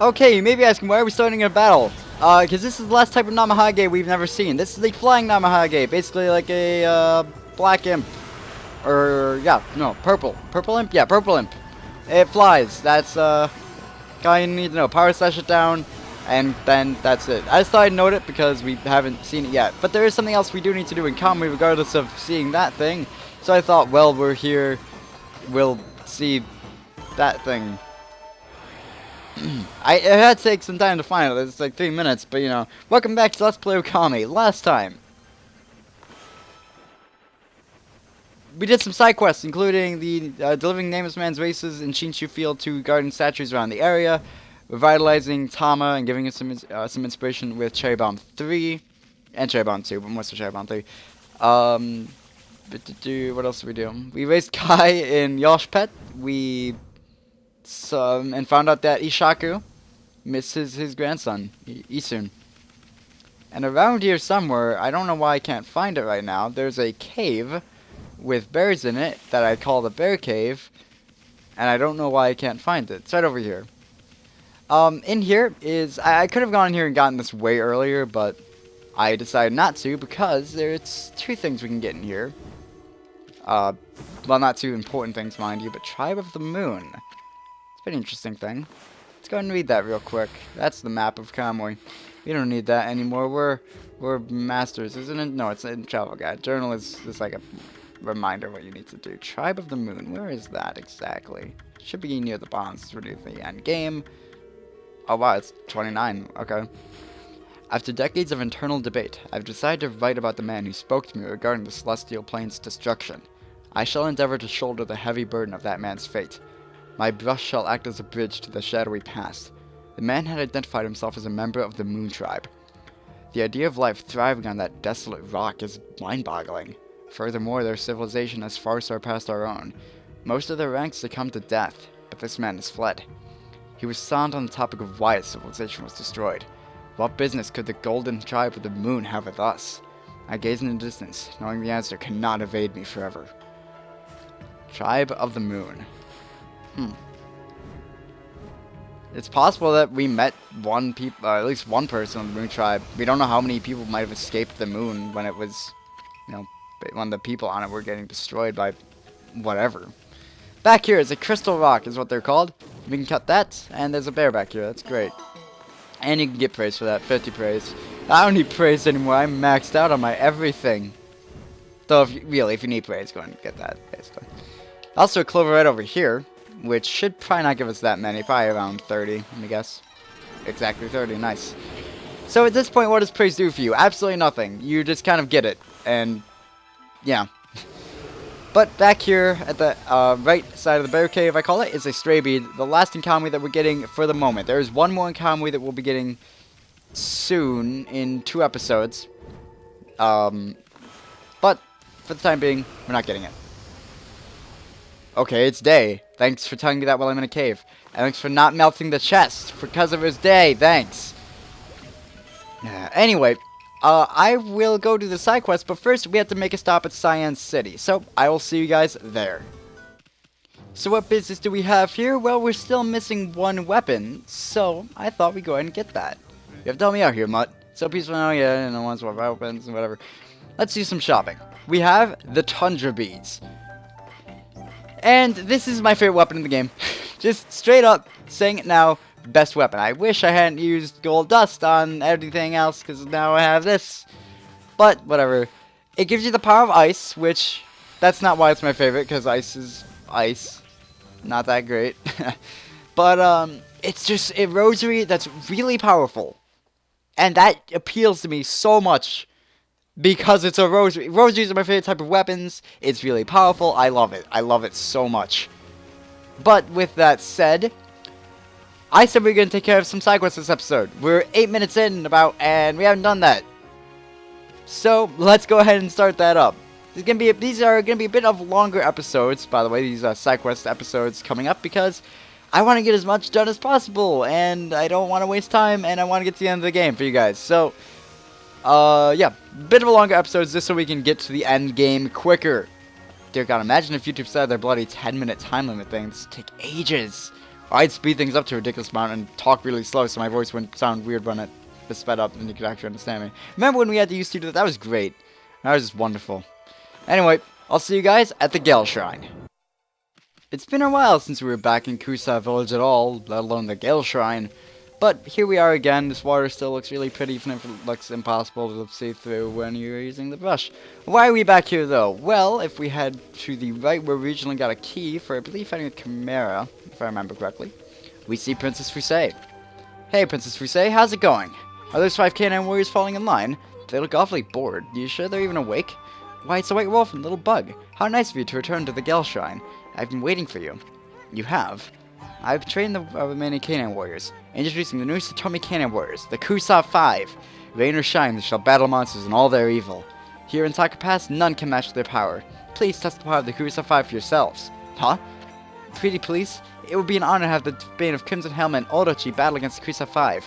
Okay, you may be asking, why are we starting a battle? Because this is the last type of Namahage we've never seen. This is the flying Namahage, basically like a, black imp. Or, yeah, no, purple. Purple imp? Yeah, purple imp. It flies. That's, all you need to know. Power slash it down, and then that's it. I just thought I'd note it because we haven't seen it yet. But there is something else we do need to do in Okami regardless of seeing that thing. So I thought, well, we're here, we'll see that thing. It had to take some time to find it. It's like 3 minutes, but you know. Welcome back to Let's Play Okami. Last time, we did some side quests, including the delivering nameless man's races in Shinshu Field to garden statues around the area, revitalizing Tama and giving us some inspiration with Cherry Bomb 3 and Cherry Bomb 2, but more so Cherry Bomb 3. What else did we do? We raised Kai in Yoshpet. We and found out that Ishaku misses his grandson, Isun. And around here somewhere, I don't know why I can't find it right now, there's a cave with bears in it that I call the bear cave, and I don't know why I can't find it. It's right over here. In here is, I could have gone in here and gotten this way earlier, but I decided not to because there's 2 things we can get in here. Well, not 2 important things, mind you, but Tribe of the Moon. It's a pretty interesting thing. Let's go ahead and read that real quick. That's the map of Kamui. We don't need that anymore. We're masters, isn't it? No, it's in Travel Guide. Journal is like a reminder what you need to do. Tribe of the Moon. Where is that exactly? Should be near the bonds to renew the end game. Oh wow, it's 29. Okay. After decades of internal debate, I've decided to write about the man who spoke to me regarding the Celestial Plane's destruction. I shall endeavor to shoulder the heavy burden of that man's fate. My brush shall act as a bridge to the shadowy past. The man had identified himself as a member of the Moon Tribe. The idea of life thriving on that desolate rock is mind-boggling. Furthermore, their civilization has far surpassed our own. Most of their ranks succumbed to death, but this man has fled. He was silent on the topic of why his civilization was destroyed. What business could the Golden Tribe of the Moon have with us? I gazed in the distance, knowing the answer cannot evade me forever. Tribe of the Moon. It's possible that we met at least one person on the Moon Tribe. We don't know how many people might have escaped the moon when it was, you know, when the people on it were getting destroyed by whatever. Back here is a crystal rock, is what they're called. We can cut that, and there's a bear back here. That's great. And you can get praise for that, 50 praise. I don't need praise anymore. I'm maxed out on my everything. Though, if you need praise, go ahead and get that, basically. Also, a clover right over here, which should probably not give us that many. Probably around 30, let me guess. Exactly 30, nice. So at this point, what does praise do for you? Absolutely nothing. You just kind of get it, and yeah. But back here at the right side of the bear cave, I call it, is a stray bead. The last Okami that we're getting for the moment. There is one more Okami that we'll be getting soon in 2 episodes. But for the time being, we're not getting it. Okay, it's day. Thanks for telling me that while I'm in a cave. And thanks for not melting the chest because it was day. Thanks. Anyway. I will go do the side quest, but first we have to make a stop at Cyan City, so I will see you guys there. So what business do we have here? Well, we're still missing 1 weapon, so I thought we'd go ahead and get that. You have to help me out here, Mutt. So peaceful now, yeah, and the ones with weapons and whatever. Let's do some shopping. We have the Tundra Beads. And this is my favorite weapon in the game. Just straight up, saying it now. Best weapon. I wish I hadn't used gold dust on everything else, because now I have this. But, whatever. It gives you the power of ice, which, that's not why it's my favorite, because ice is ice. Not that great. But, it's just a rosary that's really powerful. And that appeals to me so much, because it's a rosary. Rosaries are my favorite type of weapons. It's really powerful. I love it. I love it so much. But, with that said, I said we were going to take care of some side quests this episode. We're 8 minutes in and we haven't done that. So, let's go ahead and start that up. These are going to be a bit of longer episodes, by the way, these side quest episodes coming up, because I want to get as much done as possible, and I don't want to waste time, and I want to get to the end of the game for you guys. So, yeah, bit of a longer episodes just so we can get to the end game quicker. Dear God, imagine if YouTube said their bloody 10-minute time limit thing. This would take ages. I'd speed things up to a ridiculous amount and talk really slow so my voice wouldn't sound weird when it was sped up and you could actually understand me. Remember when we had to use to do that? That was great. That was just wonderful. Anyway, I'll see you guys at the Gale Shrine. It's been a while since we were back in Kusa village at all, let alone the Gale Shrine. But here we are again. This water still looks really pretty, even if it looks impossible to see through when you're using the brush. Why are we back here though? Well, if we head to the right, we originally got a key for, I believe, fighting with Chimera, if I remember correctly. We see Princess Fusei. Hey, Princess Fusei, how's it going? Are those 5 canine warriors falling in line? They look awfully bored. You sure they're even awake? Why, it's a white wolf and little bug. How nice of you to return to the Gale Shrine. I've been waiting for you. You have? I've trained the remaining canine warriors. Introducing the new Satomi canine warriors, the Kusa 5. Rain or shine, they shall battle monsters and all their evil. Here in Taka Pass, none can match their power. Please test the power of the Kusa 5 for yourselves. Huh? Pretty please? It would be an honor to have the Bane of Crimson Helmet and Orochi battle against the Kusa 5.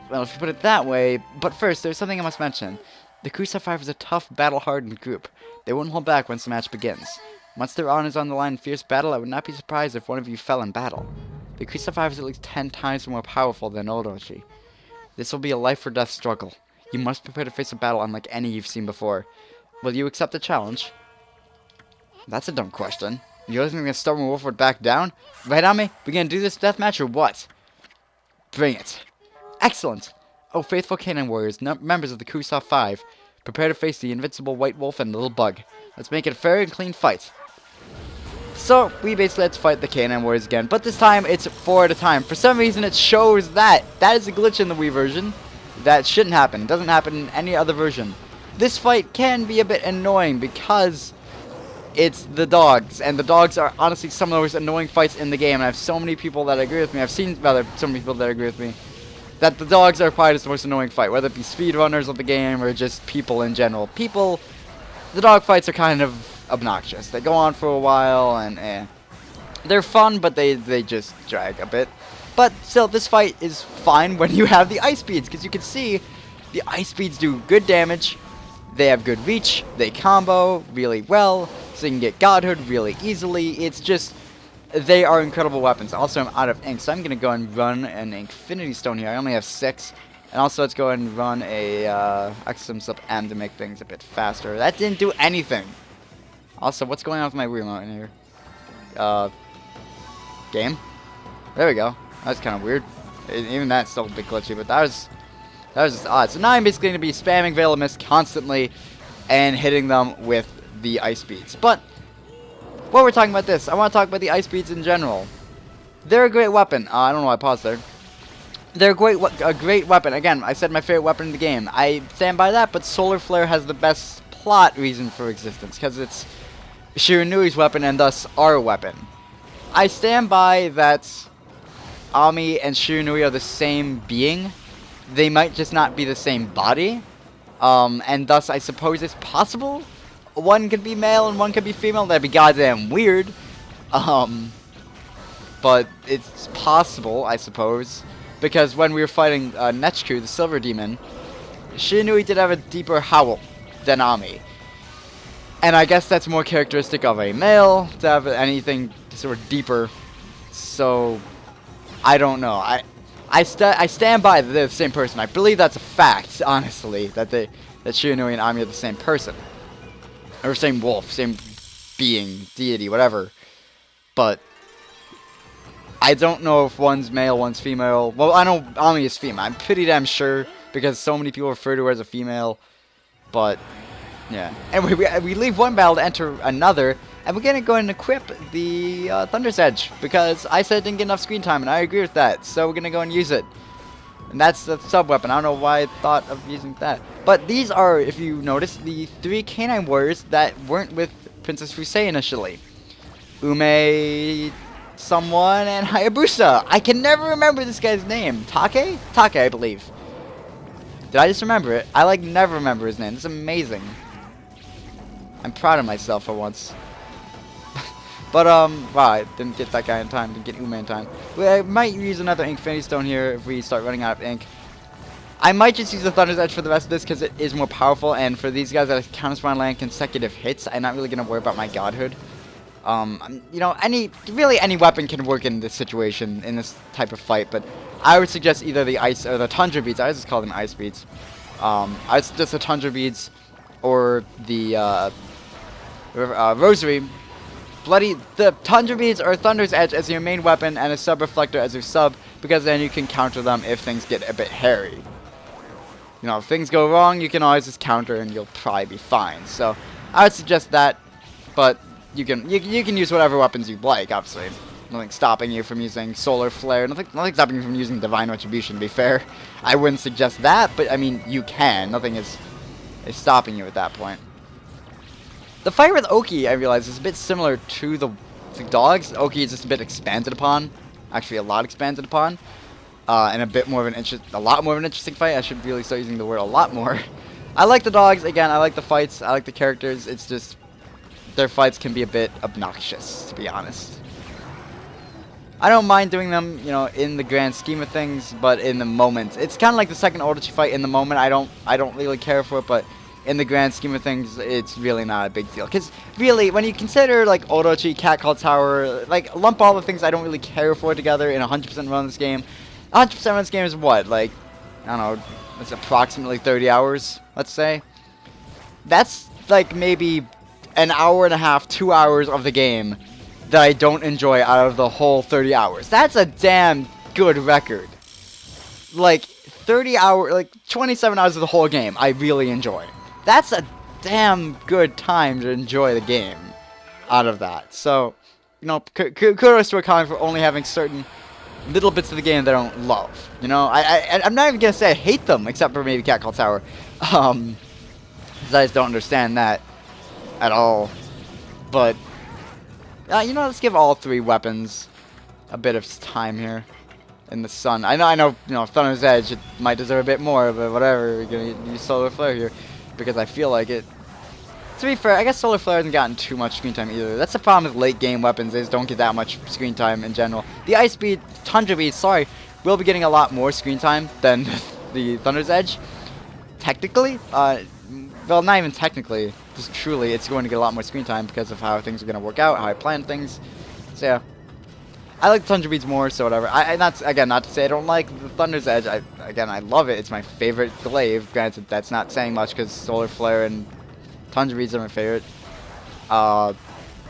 Well, if you put it that way, but first, there's something I must mention. The Kusa 5 is a tough, battle-hardened group. They won't hold back once the match begins. Once their honor is on the line in fierce battle, I would not be surprised if one of you fell in battle. The Kusa 5 is at least 10 times more powerful than Orochi. This will be a life-or-death struggle. You must prepare to face a battle unlike any you've seen before. Will you accept the challenge? That's a dumb question. You really think the stubborn wolf would back down? Right on me? We gonna do this deathmatch or what? Bring it. Excellent! Oh, faithful canine warriors, members of the Kusa 5, prepare to face the invincible white wolf and little bug. Let's make it a fair and clean fight. So, we basically had to fight the canine warriors again, but this time it's 4 at a time. For some reason it shows that. That is a glitch in the Wii version. That shouldn't happen. It doesn't happen in any other version. This fight can be a bit annoying because it's the dogs, and the dogs are honestly some of the most annoying fights in the game, and I have so many people that agree with me. I've seen, rather, so many people that agree with me, that the dogs are probably the most annoying fight, whether it be speedrunners of the game or just people in general. People, the dog fights are kind of obnoxious. They go on for a while, and they're fun, but they just drag a bit. But still, this fight is fine when you have the ice beads, because you can see the ice beads do good damage. They have good reach. They combo really well, so you can get Godhood really easily. It's just, they are incredible weapons. Also, I'm out of ink, so I'm going to go and run an Infinity Stone here. I only have 6. And also, let's go and run a Exum Sub M to make things a bit faster. That didn't do anything. Also, what's going on with my remote in here? Game? There we go. That's kind of weird. Even that's still a bit glitchy, but that was just odd. So now I'm basically going to be spamming Veil of Mist constantly and hitting them with the ice beads. But while we're talking about this, I want to talk about the ice beads in general. They're a great weapon. I don't know why I paused there. They're a great weapon. Again, I said my favorite weapon in the game. I stand by that, but Solar Flare has the best plot reason for existence, because it's Shiranui's weapon and thus our weapon. I stand by that Ami and Shiranui are the same being. They might just not be the same body. And thus, I suppose it's possible one could be male and one could be female. That'd be goddamn weird. But it's possible, I suppose. Because when we were fighting Nechku, the Silver Demon, Shiranui did have a deeper howl than Ami. And I guess that's more characteristic of a male, to have anything sort of deeper. So, I don't know. I stand by that they're the same person. I believe that's a fact, honestly, that Shiranui and Ami are the same person. Or same wolf, same being, deity, whatever. But I don't know if one's male, one's female. Well, I know Ami is female. I'm pretty damn sure, because so many people refer to her as a female. But yeah. Anyway, we leave one battle to enter another, and we're gonna go and equip the Thunder's Edge, because I said it didn't get enough screen time, and I agree with that. So we're gonna go and use it. And that's the sub-weapon. I don't know why I thought of using that. But these are, if you notice, the 3 canine warriors that weren't with Princess Fusei initially. Ume someone and Hayabusa. I can never remember this guy's name. Take? Take, I believe. Did I just remember it? I never remember his name. It's amazing. I'm proud of myself for once. But, wow, I didn't get that guy in time. Didn't get Ume in time. I might use another Infinity Stone here if we start running out of ink. I might just use the Thunder's Edge for the rest of this because it is more powerful. And for these guys that counters my land consecutive hits, I'm not really going to worry about my Godhood. You know, really any weapon can work in this situation, in this type of fight, but I would suggest either the ice or the tundra beads. I just call them ice beads. I would suggest the tundra beads or the rosary. The tundra beads or thunder's edge as your main weapon and a sub reflector as your sub, because then you can counter them if things get a bit hairy. You know, if things go wrong, you can always just counter and you'll probably be fine. So I would suggest that, but you can use whatever weapons you like. Obviously, nothing stopping you from using solar flare. Nothing stopping you from using divine retribution. To be fair, I wouldn't suggest that, but I mean you can. Nothing is stopping you at that point. The fight with Oki, I realize, is a bit similar to the dogs. Oki is just a bit expanded upon, actually a lot expanded upon, and a lot more of an interesting fight. I should really start using the word a lot more. I like the dogs. Again, I like the fights. I like the characters. It's just their fights can be a bit obnoxious, to be honest. I don't mind doing them, you know, in the grand scheme of things, but in the moment, it's kind of like the second Orochi fight. In the moment, I don't really care for it, but in the grand scheme of things, it's really not a big deal. Because really, when you consider like Orochi, Cat Call Tower, like lump all the things I don't really care for together in 100% run this game. 100% run this game is what, like, I don't know, it's approximately 30 hours, let's say. That's like maybe an hour and a half, 2 hours of the game that I don't enjoy out of the whole 30 hours. That's a damn good record. Like 27 hours of the whole game I really enjoy. That's a damn good time to enjoy the game out of that. So, you know, kudos to Okami for only having certain little bits of the game that I don't love. You know, I'm not even going to say I hate them, except for maybe Cat Call Tower. Because I just don't understand that at all. But, you know, let's give all three weapons a bit of time here in the sun. I know, you know, Thunder's Edge, it might deserve a bit more, but whatever. We're going to use Solar Flare here because I feel like it. To be fair, I guess Solar Flare hasn't gotten too much screen time either. That's the problem with late game weapons, is don't get that much screen time in general. The Ice Bead, Tundra Bead, sorry, will be getting a lot more screen time than the Thunder's Edge. Technically, well, not even technically, just truly, it's going to get a lot more screen time because of how things are going to work out, how I plan things. So yeah, I like the Tundra Beads more, so whatever. Not to say I don't like the Thunder's Edge. I love it. It's my favorite glaive. Granted, that's not saying much because Solar Flare and Tundra Beads are my favorite.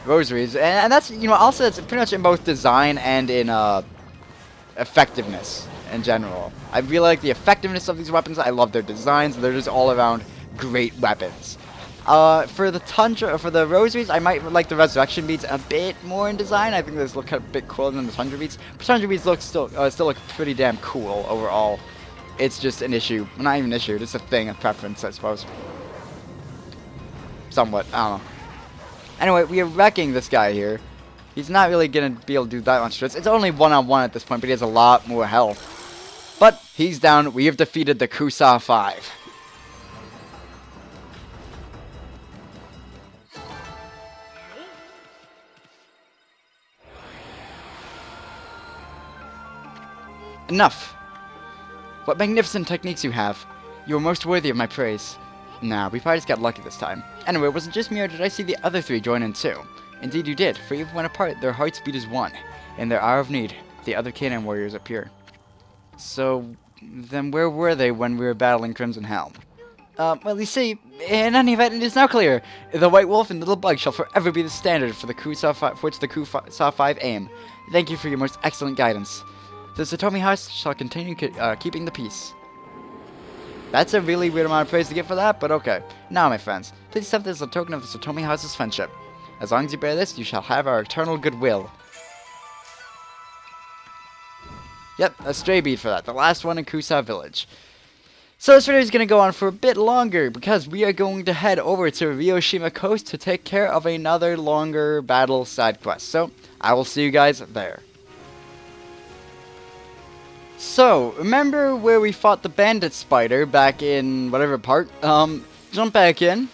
Rosaries, and that's, you know, also it's pretty much in both design and in effectiveness in general. I really like the effectiveness of these weapons. I love their designs. They're just all around great weapons. For the rosaries, I might like the resurrection beads a bit more in design. I think those look a bit cooler than the Tundra beads. But Tundra beads still look pretty damn cool overall. It's just an issue, not even an issue, just a thing of preference, I suppose. Somewhat, I don't know. Anyway, we are wrecking this guy here. He's not really gonna be able to do that much to us. It's only one-on-one at this point, but he has a lot more health. But he's down. We have defeated the Kusa 5. Enough. What magnificent techniques you have. You are most worthy of my praise. Nah, we probably just got lucky this time. Anyway, it wasn't just me, or did I see the other three join in too? Indeed you did, for even when apart, their hearts beat as one. In their hour of need, the other canine warriors appear. So, then where were they when we were battling Crimson Helm? Well, you see, in any event, it is now clear. The White Wolf and Little Bug shall forever be the standard for the Kusa for which the Kusa 5 aim. Thank you for your most excellent guidance. The Satomi House shall continue keeping the peace. That's a really weird amount of praise to get for that, but okay. Now, my friends, please accept this as a token of the Satomi House's friendship. As long as you bear this, you shall have our eternal goodwill. Yep, a stray bead for that. The last one in Kusa Village. So this video is going to go on for a bit longer, because we are going to head over to Ryoshima Coast to take care of another longer battle side quest. So, I will see you guys there. So, remember where we fought the bandit spider back in whatever part? Jump back in,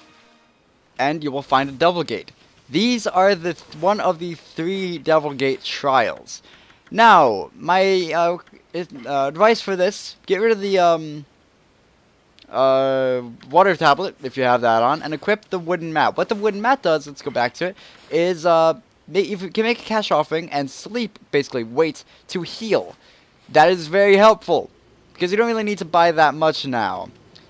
and you will find a Devil Gate. These are one of the 3 Devil Gate trials. Now, my advice for this, get rid of the water tablet, if you have that on, and equip the wooden mat. What the wooden mat does, let's go back to it, is if you can make a cash offering and sleep, basically wait to heal. That is very helpful, because you don't really need to buy that much now,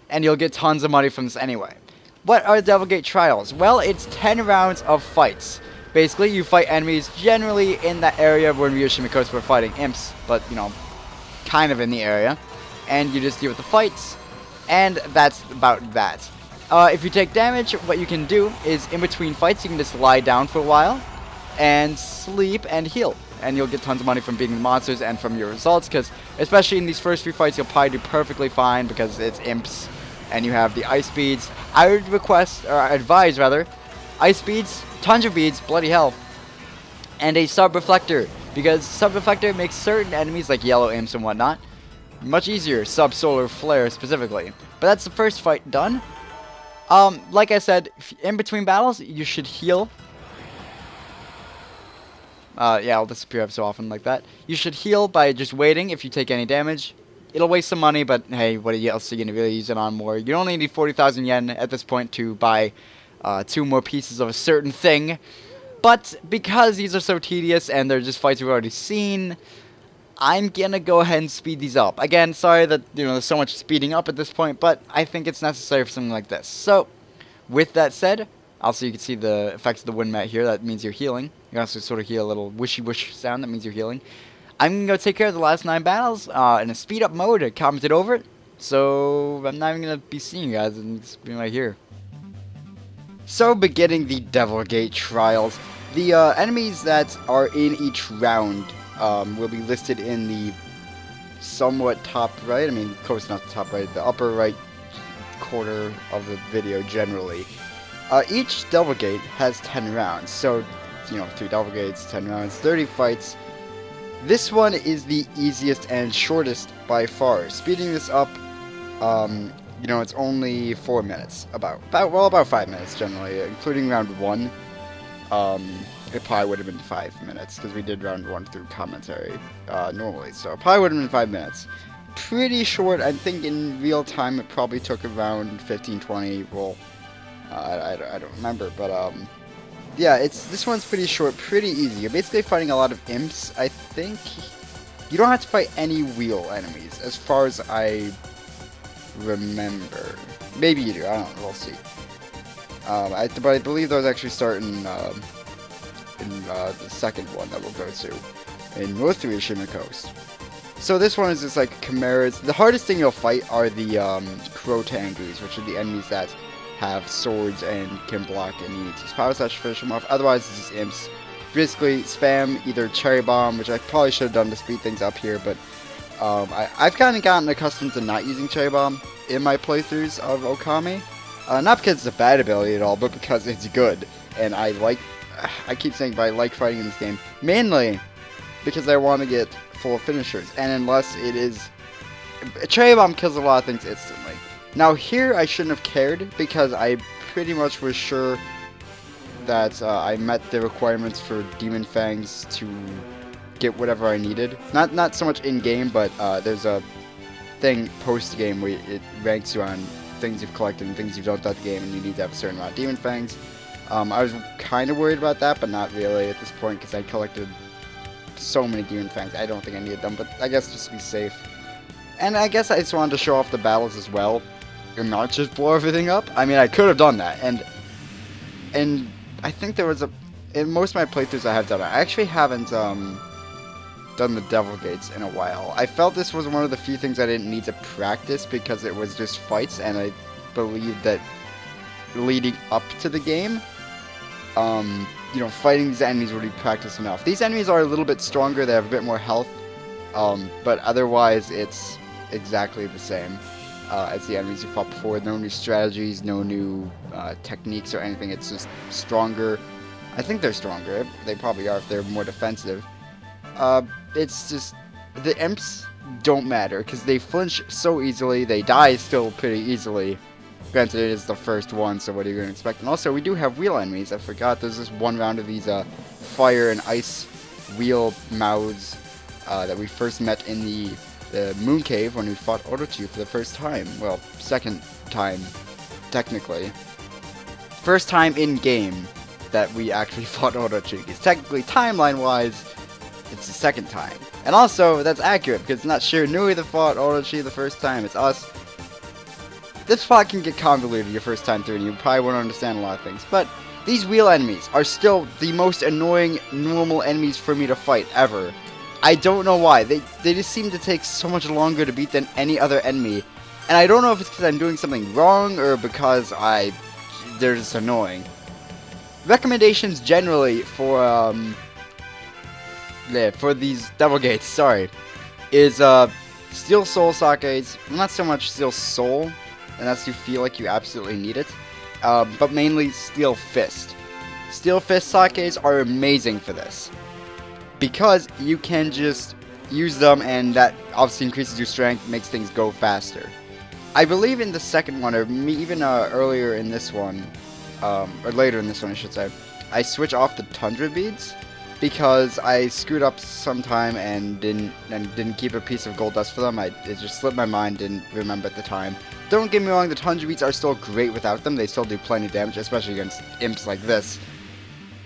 and you'll get tons of money from this anyway. What are Devil Gate Trials? Well, it's 10 rounds of fights. Basically, you fight enemies generally in that area where in Ryoshima Coast we're fighting imps, but, you know, kind of in the area. And you just deal with the fights, and that's about that. If you take damage, what you can do is, in between fights, you can just lie down for a while, and sleep and heal. And you'll get tons of money from beating the monsters and from your results, because especially in these first few fights, you'll probably do perfectly fine, because it's imps, and you have the ice beads. I would advise, ice beads, tons of beads, bloody hell, and a sub-reflector, because sub-reflector makes certain enemies, like yellow imps and whatnot, much easier, sub-solar flare specifically. But that's the first fight done. Like I said, in between battles, you should heal. Yeah, I'll disappear every so often like that. You should heal by just waiting if you take any damage. It'll waste some money, but hey, what else are you going to really use it on more? You only need 40,000 yen at this point to buy 2 more pieces of a certain thing. But because these are so tedious and they're just fights we've already seen, I'm going to go ahead and speed these up. Again, sorry that there's so much speeding up at this point, but I think it's necessary for something like this. So, with that said, also you can see the effects of the wind mat here. That means you're healing. You can also sort of hear a little wishy-wish sound. That means you're healing. I'm going to go take care of the last 9 battles in a speed-up mode. I commented over it, so I'm not even going to be seeing you guys. I'm just being right here. So, beginning the Devil Gate Trials, the enemies that are in each round will be listed in the somewhat top right. I mean, of course not the top right, the upper right quarter of the video generally. Each Devil Gate has 10 rounds, so 3 Devil Gates, 10 rounds, 30 fights. This one is the easiest and shortest by far. Speeding this up, it's only 4 minutes, about 5 minutes generally, including round 1. It probably would have been 5 minutes, because we did round 1 through commentary normally, so it probably would have been 5 minutes. Pretty short. I think in real time it probably took around 15-20, well, I don't remember, but yeah, this one's pretty short, pretty easy. You're basically fighting a lot of imps, I think. You don't have to fight any real enemies, as far as I remember. Maybe you do, I don't know, we'll see. But I believe those actually start in the second one that we'll go to, in North Ryoshima Coast. So this one is just like chimeras. The hardest thing you'll fight are the Crotangus, which are the enemies that have swords and can block, and you need to use Power Slash to finish them off. Otherwise, it's just imps. Basically, spam either Cherry Bomb, which I probably should have done to speed things up here, but I've kind of gotten accustomed to not using Cherry Bomb in my playthroughs of Okami. Not because it's a bad ability at all, but because it's good, and I keep saying, but I like fighting in this game, mainly because I want to get full finishers, and unless it is... Cherry Bomb kills a lot of things instantly. Now here I shouldn't have cared, because I pretty much was sure that I met the requirements for Demon Fangs to get whatever I needed. Not so much in-game, but there's a thing post-game where it ranks you on things you've collected and things you've done throughout the game, and you need to have a certain amount of Demon Fangs. I was kind of worried about that, but not really at this point, because I collected so many Demon Fangs. I don't think I needed them, but I guess just to be safe. And I guess I just wanted to show off the battles as well, and not just blow everything up. I mean, I could have done that, and I think there was in most of my playthroughs I have done it. I actually haven't done the Devil Gates in a while. I felt this was one of the few things I didn't need to practice, because it was just fights, and I believed that leading up to the game, fighting these enemies would be practice enough. These enemies are a little bit stronger, they have a bit more health, but otherwise it's exactly the same as the enemies you fought before. No new strategies, no new techniques or anything. It's just stronger. I think they're stronger. They probably are if they're more defensive. It's just the imps don't matter, because they flinch so easily. They die still pretty easily. Granted, it is the first one, so what are you going to expect? And also, we do have real enemies. I forgot there's this one round of these fire and ice wheel mouths that we first met in the Moon Cave when we fought Orochi for the first time. Well, second time, technically. First time in-game. that we actually fought Orochi. Because technically, timeline-wise, it's the second time. And also, that's accurate, because it's not Shiranui that fought Orochi the first time, it's us. This plot can get convoluted your first time through, and you probably won't understand a lot of things. But these wheel enemies are still the most annoying normal enemies for me to fight ever. I don't know why. They just seem to take so much longer to beat than any other enemy. And I don't know if it's because I'm doing something wrong or because they're just annoying. Recommendations generally for these devil gates, sorry, is Steel Soul Sakes. Not so much Steel Soul, unless you feel like you absolutely need it, but mainly Steel Fist. Steel Fist Sakes are amazing for this, because you can just use them, and that obviously increases your strength, makes things go faster. I believe in the second one, or even earlier in this one, or later in this one I should say, I switch off the Tundra Beads, because I screwed up sometime and didn't keep a piece of gold dust for them. It just slipped my mind, didn't remember at the time. Don't get me wrong, the Tundra Beads are still great without them. They still do plenty of damage, especially against imps like this.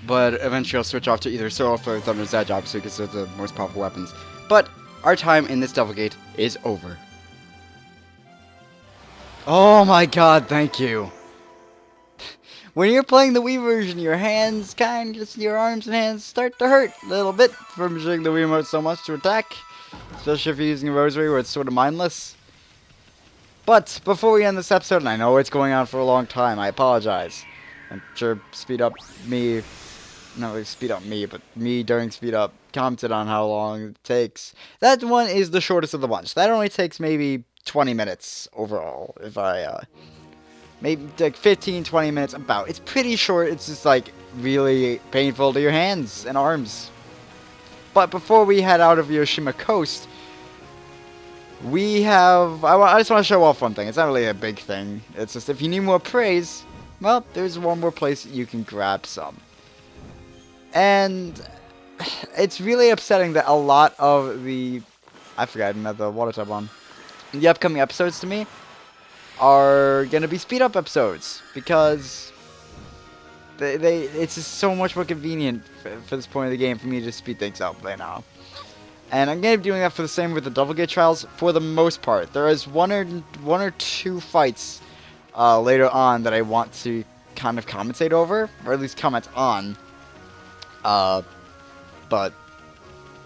But eventually I'll switch off to either Soul or Thunder's Edge, obviously, because they're the most powerful weapons. But our time in this Devil Gate is over. Oh my god, thank you. When you're playing the Wii version, your hands your arms and hands start to hurt a little bit from using the Wii remote so much to attack. Especially if you're using a rosary where it's sort of mindless. But before we end this episode, and I know it's going on for a long time, I apologize. I'm sure Speed Up Me, not really Speed Up Me, but me during Speed Up commented on how long it takes. That one is the shortest of the bunch. That only takes maybe 20 minutes overall, if I, maybe like 15-20 minutes about. It's pretty short. It's just like really painful to your hands and arms. But before we head out of Ryoshima Coast, we have I just want to show off one thing. It's not really a big thing. It's just if you need more praise, well, there's one more place you can grab some. And it's really upsetting that a lot of the I forgot I didn't have the water tub on. The upcoming episodes to me are gonna be speed up episodes, because it's just so much more convenient for this point of the game for me to speed things up right now. And I'm gonna be doing that for the same with the Devil Gate trials for the most part. There is one or two fights later on that I want to kind of commentate over, or at least comment on. But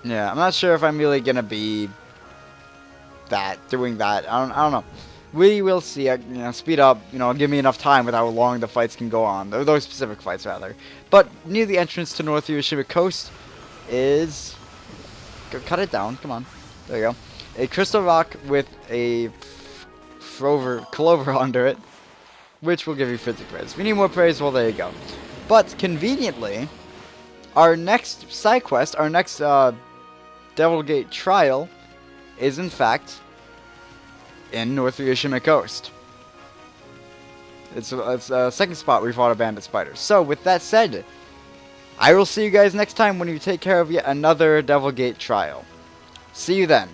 yeah, I'm not sure if I'm really gonna be doing that. I don't know. We will see. Speed up. Give me enough time with how long the fights can go on. Those specific fights, rather. But near the entrance to North Ryoshima Coast is. Cut it down. Come on. There you go. A crystal rock with a clover under it, which will give you 50 praise. If you need more praise, well, there you go. But conveniently, our next side quest, our next Devil Gate trial, is in fact in North Ryoshima Coast. It's a second spot we fought a bandit spider. So with that said, I will see you guys next time when you take care of yet another Devil Gate trial. See you then.